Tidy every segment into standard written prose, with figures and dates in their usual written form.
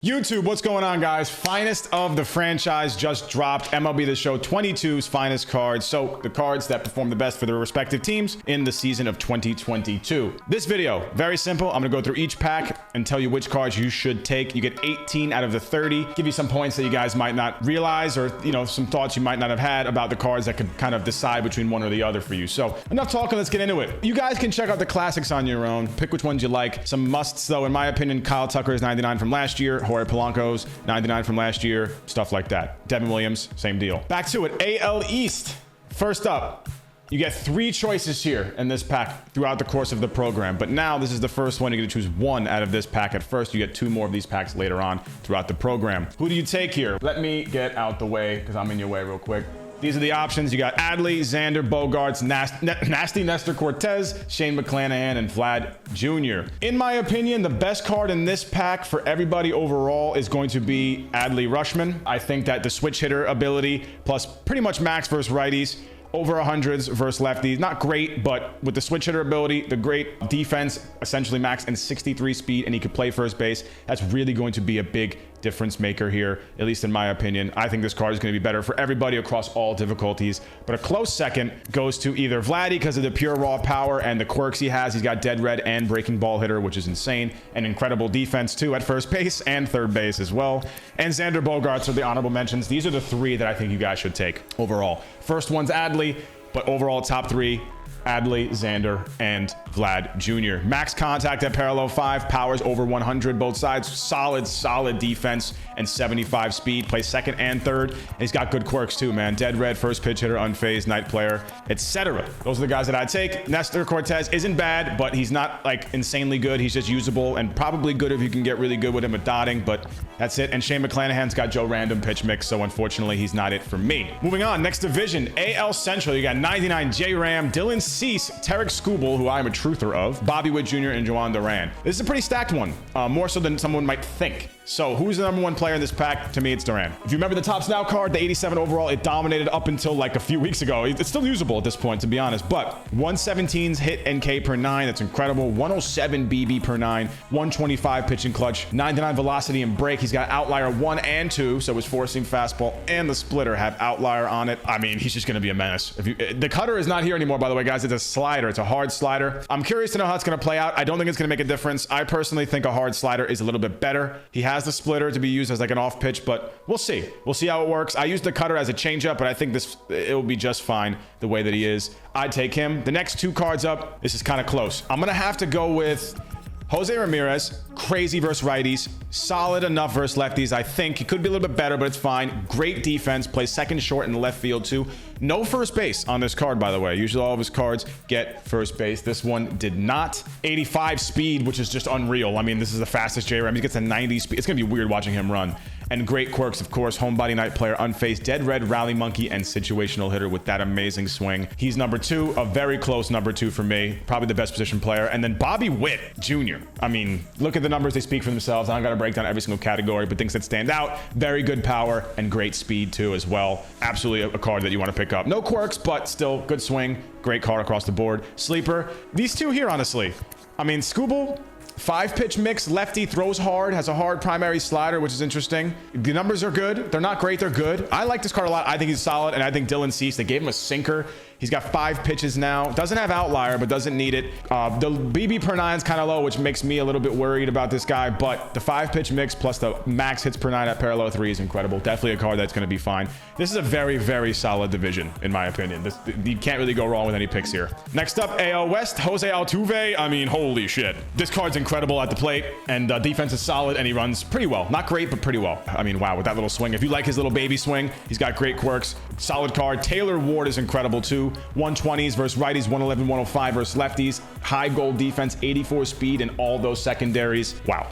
YouTube, what's going on, guys? Finest of the franchise just dropped. MLB the Show 22's finest cards. So the cards that perform the best for their respective teams in the season of 2022. This video, very simple. I'm gonna go through each pack and tell you which cards you should take. You get 18 out of the 30. Give you some points that you guys might not realize, or some thoughts you might not have had about the cards that could kind of decide between one or the other for you. So enough talking, let's get into it. You guys can check out the classics on your own. Pick which ones you like. Some musts though, in my opinion. Kyle Tucker's 99 from last year. Jorge Polanco's 99 from last year, stuff like that. Devin Williams, same deal. Back to it. AL East. First up, you get 3 choices here in this pack throughout the course of the program. But now this is the first one. You get to choose 1 out of this pack at first. You get 2 more of these packs later on throughout the program. Who do you take here? Let me get out the way because I'm in your way real quick. These are the options. You got Adley, Xander, Bogaerts, Nasty Nestor Cortez, Shane McClanahan, and Vlad Jr. In my opinion, the best card in this pack for everybody overall is going to be Adley Rutschman. I think that the switch hitter ability plus pretty much max versus righties, over 100s versus lefties. Not great, but with the switch hitter ability, the great defense, essentially max and 63 speed, and he could play first base. That's really going to be a big difference maker here, at least in my opinion. I think this card is going to be better for everybody across all difficulties. But a close second goes to either Vladdy because of the pure raw power and the quirks he has. He's got dead red and breaking ball hitter, which is insane, and incredible defense too at first base and third base as well. And Xander, Bogaerts are the honorable mentions. These are the 3 that I think you guys should take overall. First one's Adley, but overall top 3, Adley, Xander, and Vlad Jr. Max contact at parallel 5, powers over 100 both sides. Solid defense and 75 speed. Plays second and third, and he's got good quirks too, man. Dead red, first pitch hitter, unfazed, night player, etc. Those are the guys that I'd take. Nestor Cortez isn't bad, but he's not like insanely good. He's just usable and probably good if you can get really good with him at dotting, but that's it. And Shane McClanahan's got Joe Random pitch mix, so unfortunately he's not it for me. Moving on, next division, AL Central. You got 99 J-Ram, Dylan Cease, Tarek Skubal, who I'm a truther of, Bobby Witt Jr., and Joan Duran. This is a pretty stacked one, more so than someone might think. So who's the number 1 player in this pack? To me, it's Duran. If you remember the Topps Now card, the 87 overall, it dominated up until like a few weeks ago. It's still usable at this point, to be honest, but 117's hit NK per 9. That's incredible. 107 BB per 9, 125 pitching clutch, 99 velocity and break. He's got outlier 1 and 2, so his four-seam fastball and the splitter have outlier on it. I mean, he's just going to be a menace. The cutter is not here anymore, by the way, guys. It's a slider. It's a hard slider. I'm curious to know how it's going to play out. I don't think it's going to make a difference. I personally think a hard slider is a little bit better. He has the splitter to be used as like an off pitch, but we'll see. We'll see how it works. I used the cutter as a changeup, but I think it will be just fine the way that he is. I'd take him. The next 2 cards up, this is kind of close. I'm going to have to go with Jose Ramirez. Crazy versus righties, solid enough versus lefties. I think he could be a little bit better, but it's fine. Great defense, plays second short in the left field too. No first base on this card, by the way. Usually all of his cards get first base. This one did not. 85 speed, which is just unreal. I mean, this is the fastest J-Ram. He gets a 90 speed. It's gonna be weird watching him run. And great quirks, of course. Homebody night player, unfazed, dead red, rally monkey, and situational hitter with that amazing swing. He's number 2, a very close number 2 for me. Probably the best position player. And then Bobby Witt Jr. I mean, look at the numbers. They speak for themselves. I don't got to break down every single category, but things that stand out. Very good power and great speed too as well. Absolutely a card that you want to pick up. No quirks, but still good swing. Great card across the board. Sleeper. These 2 here, honestly. I mean, Skubal, 5-pitch mix, lefty, throws hard, has a hard primary slider, which is interesting. The numbers are good. They're not great. They're good. I like this card a lot. I think he's solid, and I think Dylan Cease, they gave him a sinker. He's got 5 pitches now. Doesn't have outlier, but doesn't need it. The BB per 9 is kind of low, which makes me a little bit worried about this guy, but the 5-pitch mix plus the max hits per 9 at parallel 3 is incredible. Definitely a card that's going to be fine. This is a very, very solid division, in my opinion. You can't really go wrong with any picks here. Next up, AL West, Jose Altuve. I mean, holy shit. This card's incredible at the plate, and defense is solid, and he runs pretty well. Not great, but pretty well. I mean, wow, with that little swing. If you like his little baby swing, he's got great quirks. Solid card. Taylor Ward is incredible, too. 120s versus righties, 111, 105 versus lefties. High goal defense, 84 speed, and all those secondaries. Wow.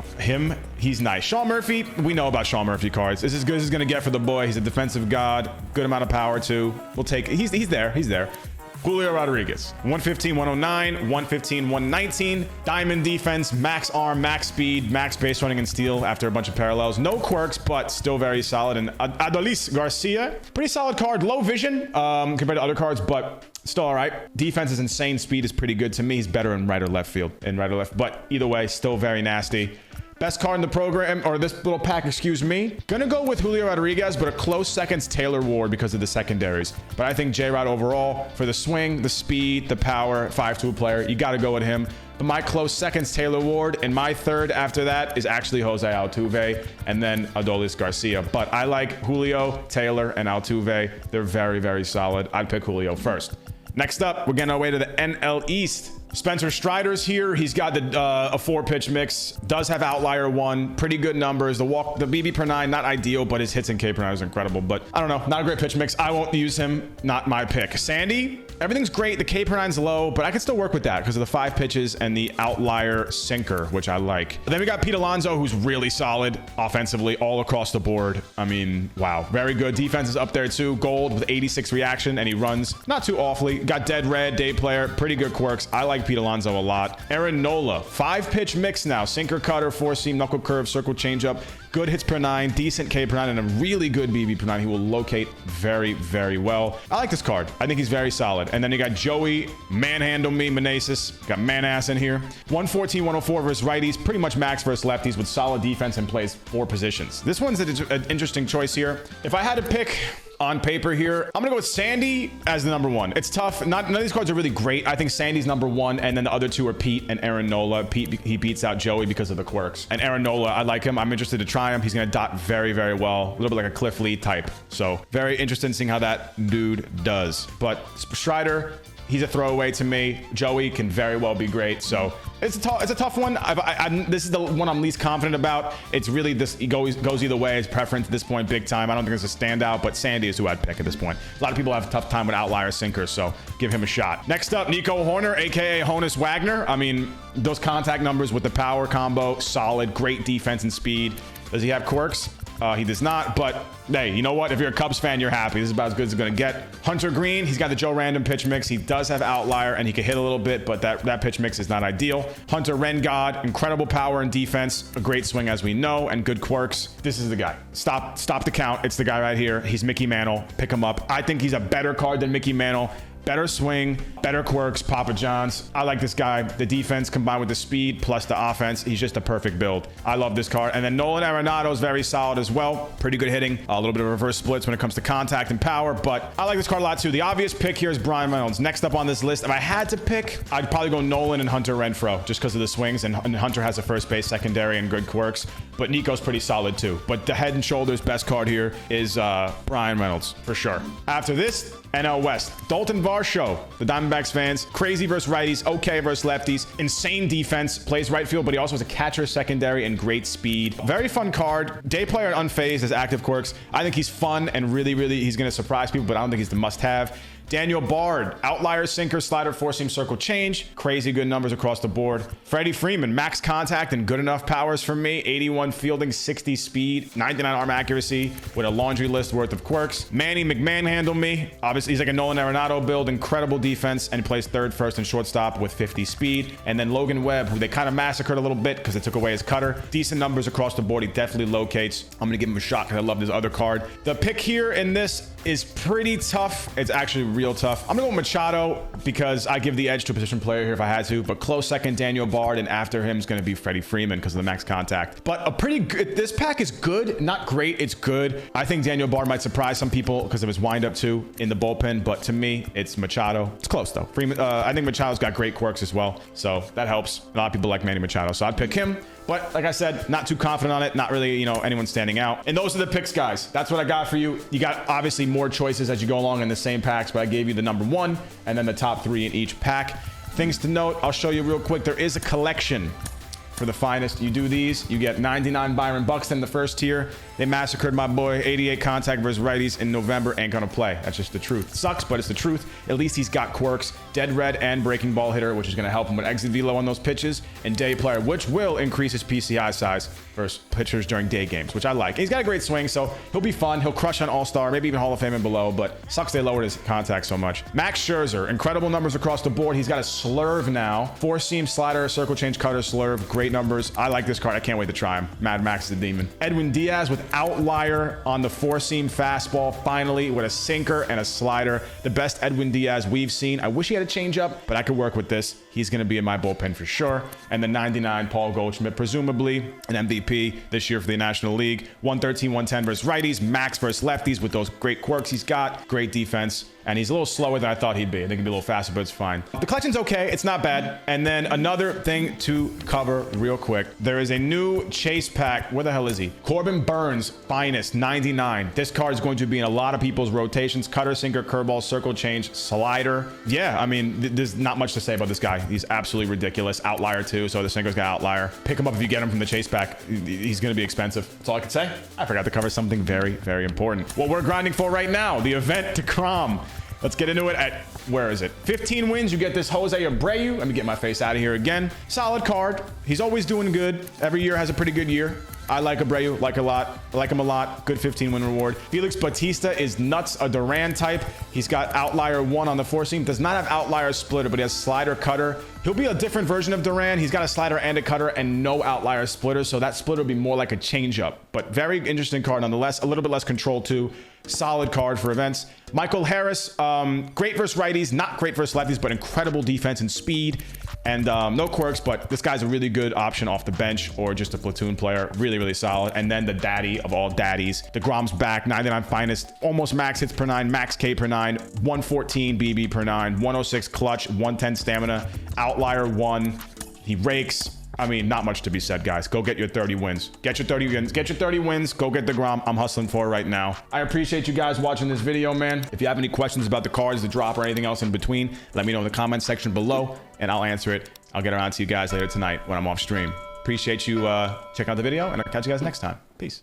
He's nice. Sean Murphy, we know about Sean Murphy cards. This is as good as he's going to get for the boy. He's a defensive god. Good amount of power, too. We'll take it. He's there. He's there. Julio Rodriguez, 115, 109, 115, 119. Diamond defense, max arm, max speed, max base running and steal after a bunch of parallels. No quirks, but still very solid. And Adolis Garcia, pretty solid card. Low vision compared to other cards, but still all right. Defense is insane. Speed is pretty good. To me, he's better in right or left field. But either way, still very nasty. Best card in the program, or this little pack, excuse me. Gonna go with Julio Rodriguez, but a close second's Taylor Ward because of the secondaries. But I think J-Rod overall, for the swing, the speed, the power, 5-tool player, you got to go with him. But my close second's Taylor Ward, and my third after that is actually Jose Altuve, and then Adolis Garcia. But I like Julio, Taylor, and Altuve. They're very, very solid. I'd pick Julio first. Next up, we're getting our way to the NL East. Spencer Strider's here. He's got a 4-pitch mix. Does have outlier 1. Pretty good numbers. The BB per 9, not ideal, but his hits and K per 9 is incredible. But I don't know. Not a great pitch mix. I won't use him. Not my pick. Sandy, everything's great. The K per 9's low, but I can still work with that because of the 5 pitches and the outlier sinker, which I like. Then we got Pete Alonso, who's really solid offensively all across the board. I mean, wow. Very good. Defense is up there too. Gold with 86 reaction, and he runs not too awfully. Got dead red, day player. Pretty good quirks. I like Pete Alonso a lot. Aaron Nola, 5-pitch mix now. Sinker, cutter, 4-seam, knuckle curve, circle changeup. Good hits per 9, decent K per 9, and a really good BB per 9. He will locate very, very well. I like this card. I think he's very solid. And then you got Joey, manhandle me, Meneses. Got man-ass in here. 114, 104 versus righties. Pretty much max versus lefties with solid defense and plays 4 positions. This one's an interesting choice here. If I had to pick on paper here, I'm gonna go with Sandy as the number 1. It's tough. None of these cards are really great. I think Sandy's number 1, and then the other 2 are Pete and Aaron Nola. Pete, he beats out Joey because of the quirks. And Aaron Nola, I like him. I'm interested to try him. He's gonna dot very, very well. A little bit like a Cliff Lee type. So very interested in seeing how that dude does. But Strider, he's a throwaway to me. Joey can very well be great. So it's a tough one. This is the one I'm least confident about. It's really this. It goes either way. It's preference at this point, big time. I don't think it's a standout, but Sandy is who I'd pick at this point. A lot of people have a tough time with outlier sinkers, so give him a shot. Next up, Nico Horner, aka Honus Wagner. I mean, those contact numbers with the power combo, solid, great defense and speed. Does he have quirks? He does not, but hey, you know what? If you're a Cubs fan, you're happy. This is about as good as it's going to get. Hunter Green, he's got the Joe Random pitch mix. He does have outlier, and he can hit a little bit, but that pitch mix is not ideal. Hunter Rengod, incredible power and defense, a great swing as we know, and good quirks. This is the guy. Stop the count. It's the guy right here. He's Mickey Mantle. Pick him up. I think he's a better card than Mickey Mantle. Better swing, better quirks, Papa John's. I like this guy. The defense combined with the speed plus the offense. He's just a perfect build. I love this card. And then Nolan Arenado is very solid as well. Pretty good hitting. A little bit of reverse splits when it comes to contact and power, but I like this card a lot too. The obvious pick here is Brian Reynolds. Next up on this list, if I had to pick, I'd probably go Nolan and Hunter Renfroe just because of the swings, and Hunter has a first base secondary and good quirks, but Nico's pretty solid too. But the head and shoulders best card here is Brian Reynolds for sure. After this, NL West. Dalton Varsho, the Diamondbacks fans. Crazy versus righties, okay versus lefties. Insane defense, plays right field, but he also has a catcher secondary and great speed. Very fun card. Day player and unfazed as active quirks. I think he's fun and really, he's going to surprise people, but I don't think he's the must-have. Daniel Bard, outlier, sinker, slider, 4-seam, circle change. Crazy good numbers across the board. Freddie Freeman, max contact and good enough powers for me. 81 fielding, 60 speed, 99 arm accuracy with a laundry list worth of quirks. Manny McMahon me. Obviously, he's like a Nolan Arenado build. Incredible defense, and he plays third, first, and shortstop with 50 speed. And then Logan Webb, who they kind of massacred a little bit because they took away his cutter. Decent numbers across the board. He definitely locates. I'm going to give him a shot because I love this other card. The pick here in this is pretty tough. It's actually real tough. I'm gonna go Machado because I give the edge to a position player here if I had to, but close second Daniel Bard, and after him is gonna be Freddie Freeman because of the max contact. But a pretty good, this pack is good, not great, it's good. I think Daniel Bard might surprise some people because of his windup too in the bullpen, but to me, it's Machado. It's close though. Freeman, I think Machado's got great quirks as well, so that helps. A lot of people like Manny Machado, so I'd pick him. But like I said, not too confident on it. Not really, you know, anyone standing out. And those are the picks, guys. That's what I got for you. You got obviously more choices as you go along in the same packs, but I gave you the number 1 and then the top 3 in each pack. Things to note, I'll show you real quick. There is a collection for the finest. You do these, you get 99 Byron Buxton, the first tier. They massacred my boy. 88 contact versus righties in November. Ain't gonna play. That's just the truth. Sucks, but it's the truth. At least he's got quirks. Dead red and breaking ball hitter, which is gonna help him with exit velo on those pitches. And day player, which will increase his PCI size versus pitchers during day games, which I like. He's got a great swing, so he'll be fun. He'll crush on All-Star, maybe even Hall of Fame and below, but sucks they lowered his contact so much. Max Scherzer, incredible numbers across the board. He's got a slurve now. 4-seam slider, circle change cutter, slurve. Great great numbers. I like this card. I can't wait to try him. Mad Max the Demon. Edwin Diaz with outlier on the four-seam fastball, finally with a sinker and a slider. The best Edwin Diaz we've seen. I wish he had a changeup, but I could work with this. He's going to be in my bullpen for sure. And the 99 Paul Goldschmidt, presumably an MVP this year for the National League. 113, 110 versus righties, max versus lefties with those great quirks he's got. Great defense. And he's a little slower than I thought he'd be. I think he'd be a little faster, but it's fine. The collection's okay. It's not bad. And then another thing to cover real quick. There is a new chase pack. Where the hell is he? Corbin Burns, finest, 99. This card is going to be in a lot of people's rotations. Cutter, sinker, curveball, circle change, slider. Yeah, I mean, there's not much to say about this guy. He's absolutely ridiculous. Outlier too, so the sinker's got outlier. Pick him up if you get him from the chase pack. He's going to be expensive. That's all I can say. I forgot to cover something very, very important. What we're grinding for right now, the event to Crom. Let's get into it at, where is it? 15 wins, you get this Jose Abreu. Let me get my face out of here again. Solid card. He's always doing good. Every year has a pretty good year. I like Abreu, like him a lot. Good 15-win reward. Felix Bautista is nuts, a Duran type. He's got outlier 1 on the four seam. Does not have outlier splitter, but he has slider, cutter. He'll be a different version of Duran. He's got a slider and a cutter and no outlier splitter, so that splitter will be more like a changeup. But very interesting card nonetheless. A little bit less control too. Solid card for events. Michael Harris, great versus righties, not great versus lefties, but incredible defense and speed. And no quirks, but this guy's a really good option off the bench or just a platoon player. Really, really solid. And then the daddy of all daddies. DeGrom's back, 99 finest, almost max hits per 9, max K per 9, 114 BB per 9, 106 clutch, 110 stamina, outlier 1. He rakes. I mean, not much to be said, guys. Go get your 30 wins. Get your 30 wins. Get your 30 wins. Go get DeGrom. I'm hustling for it right now. I appreciate you guys watching this video, man. If you have any questions about the cards, the drop, or anything else in between, let me know in the comment section below, and I'll answer it. I'll get around to you guys later tonight when I'm off stream. Appreciate you checking out the video, and I'll catch you guys next time. Peace.